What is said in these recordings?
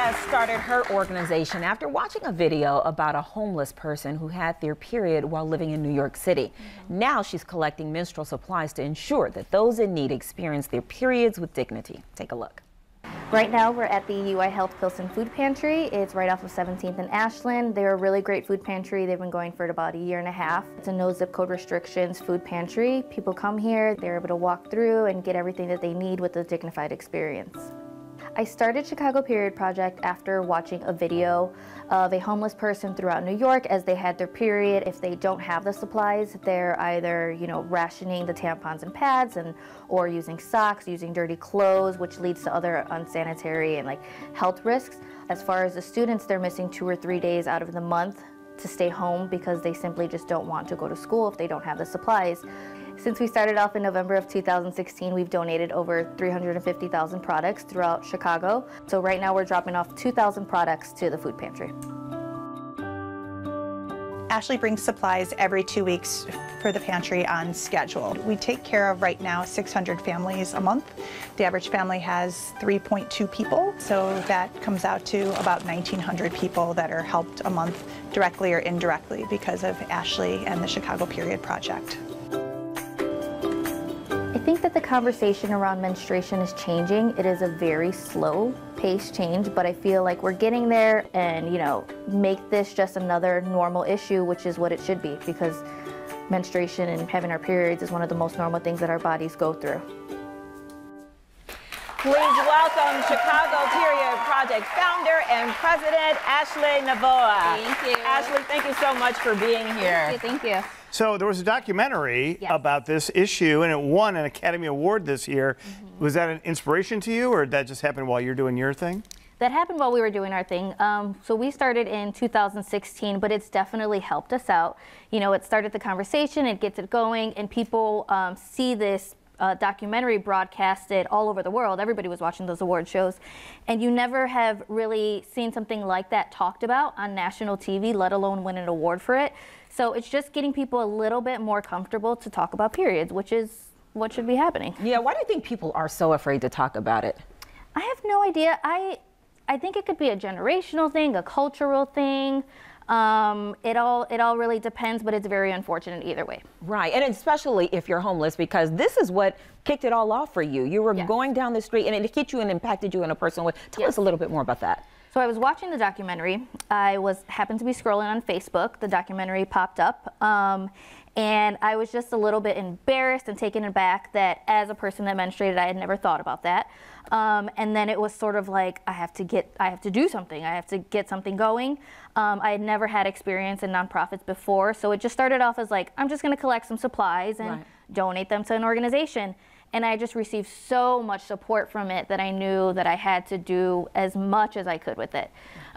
has started her organization after watching a video about a homeless person who had their period while living in New York City. Now she's collecting menstrual supplies to ensure that those in need experience their periods with dignity. Take a look. Right now we're at the UI Health Pilsen Food Pantry. It's right off of 17th and Ashland. They're a really great food pantry. They've been going for about a year and a half. It's a no zip code restrictions food pantry. People come here, they're able to walk through and get everything that they need with a dignified experience. I started Chicago Period Project after watching a video of a homeless person throughout New York as they had their period. If they don't have the supplies, they're either, rationing the tampons and pads or using socks, using dirty clothes, which leads to other unsanitary and health risks. As far as the students, they're missing 2 or 3 days out of the month to stay home because they simply just don't want to go to school if they don't have the supplies. Since we started off in November of 2016, we've donated over 350,000 products throughout Chicago. So right now we're dropping off 2,000 products to the food pantry. Ashley brings supplies every 2 weeks for the pantry on schedule. We take care of right now 600 families a month. The average family has 3.2 people, so that comes out to about 1,900 people that are helped a month directly or indirectly because of Ashley and the Chicago Period Project. I think that the conversation around menstruation is changing. It is a very slow paced change, but I feel like we're getting there and, make this just another normal issue, which is what it should be, because menstruation and having our periods is one of the most normal things that our bodies go through. Please welcome Chicago Period Project founder and president, Ashley Novoa. Thank you. Ashley, thank you so much for being here. Thank you. So there was a documentary about this issue, and it won an Academy Award this year. Was that an inspiration to you, or did that just happen while you're doing your thing? That happened while we were doing our thing. So we started in 2016, but it's definitely helped us out. It started the conversation, it gets it going, and people see this documentary broadcasted all over the world. Everybody was watching those award shows, and you never have really seen something like that talked about on national TV, let alone win an award for it. So it's just getting people a little bit more comfortable to talk about periods, which is what should be happening. Yeah, why do you think people are so afraid to talk about it? I have no idea. I think it could be a generational thing, a cultural thing. It all really depends, but it's very unfortunate either way. Right, and especially if you're homeless, because this is what kicked it all off for you. You were going down the street and it hit you and impacted you in a personal way. Tell us a little bit more about that. So I was watching the documentary. I happened to be scrolling on Facebook. The documentary popped up. And I was just a little bit embarrassed and taken aback that as a person that menstruated, I had never thought about that. And then it was sort of like, I have to do something. I have to get something going. I had never had experience in nonprofits before. So it just started off as like, I'm just going to collect some supplies and donate them to an organization. And I just received so much support from it that I knew that I had to do as much as I could with it.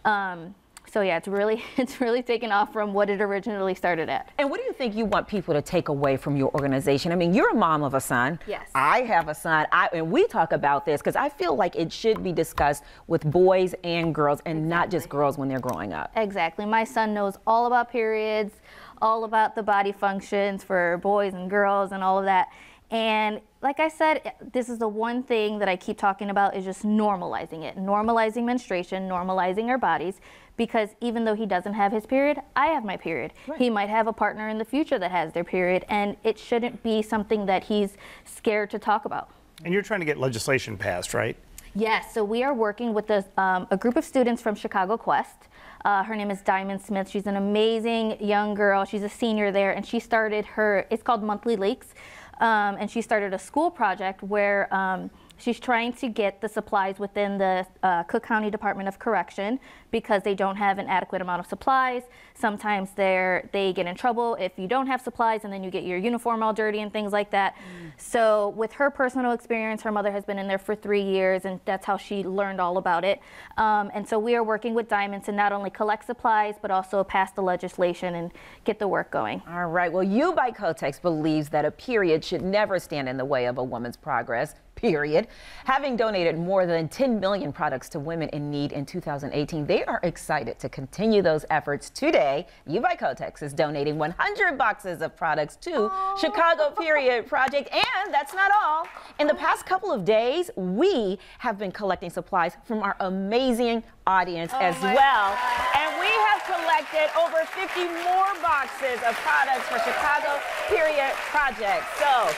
So yeah, it's really taken off from what it originally started at. And what do you think you want people to take away from your organization? I mean, you're a mom of a son. Yes. I have a son. And we talk about this because I feel like it should be discussed with boys and girls and not just girls when they're growing up. Exactly. My son knows all about periods, all about the body functions for boys and girls and all of that. And like I said, this is the one thing that I keep talking about is just normalizing it. Normalizing menstruation, normalizing our bodies, because even though he doesn't have his period, I have my period. Right. He might have a partner in the future that has their period, and it shouldn't be something that he's scared to talk about. And you're trying to get legislation passed, right? Yes, so we are working with a group of students from Chicago Quest. Her name is Diamond Smith. She's an amazing young girl. She's a senior there, and she started it's called Monthly Leaks. And she started a school project where she's trying to get the supplies within the Cook County Department of Correction because they don't have an adequate amount of supplies. Sometimes they get in trouble if you don't have supplies, and then you get your uniform all dirty and things like that. So with her personal experience, her mother has been in there for 3 years, and that's how she learned all about it. And so we are working with Diamond to not only collect supplies, but also pass the legislation and get the work going. All right. Well, You by Kotex believes that a period should never stand in the way of a woman's progress. period. Having donated more than 10 million products to women in need in 2018, they are excited to continue those efforts today. You by Kotex is donating 100 boxes of products to Chicago Period Project. And that's not all. In the past couple of days, we have been collecting supplies from our amazing audience as well. And we have collected over 50 more boxes of products for Chicago Period Project. So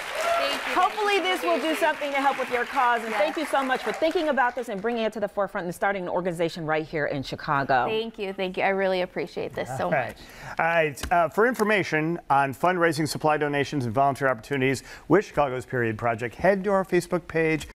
hopefully this will do something to help with your cause. And thank you so much for thinking about this and bringing it to the forefront and starting an organization right here in Chicago. Thank you. Thank you. I really appreciate this so much. All right. For information on fundraising, supply donations, and volunteer opportunities with Chicago's Period Project, head to our Facebook page.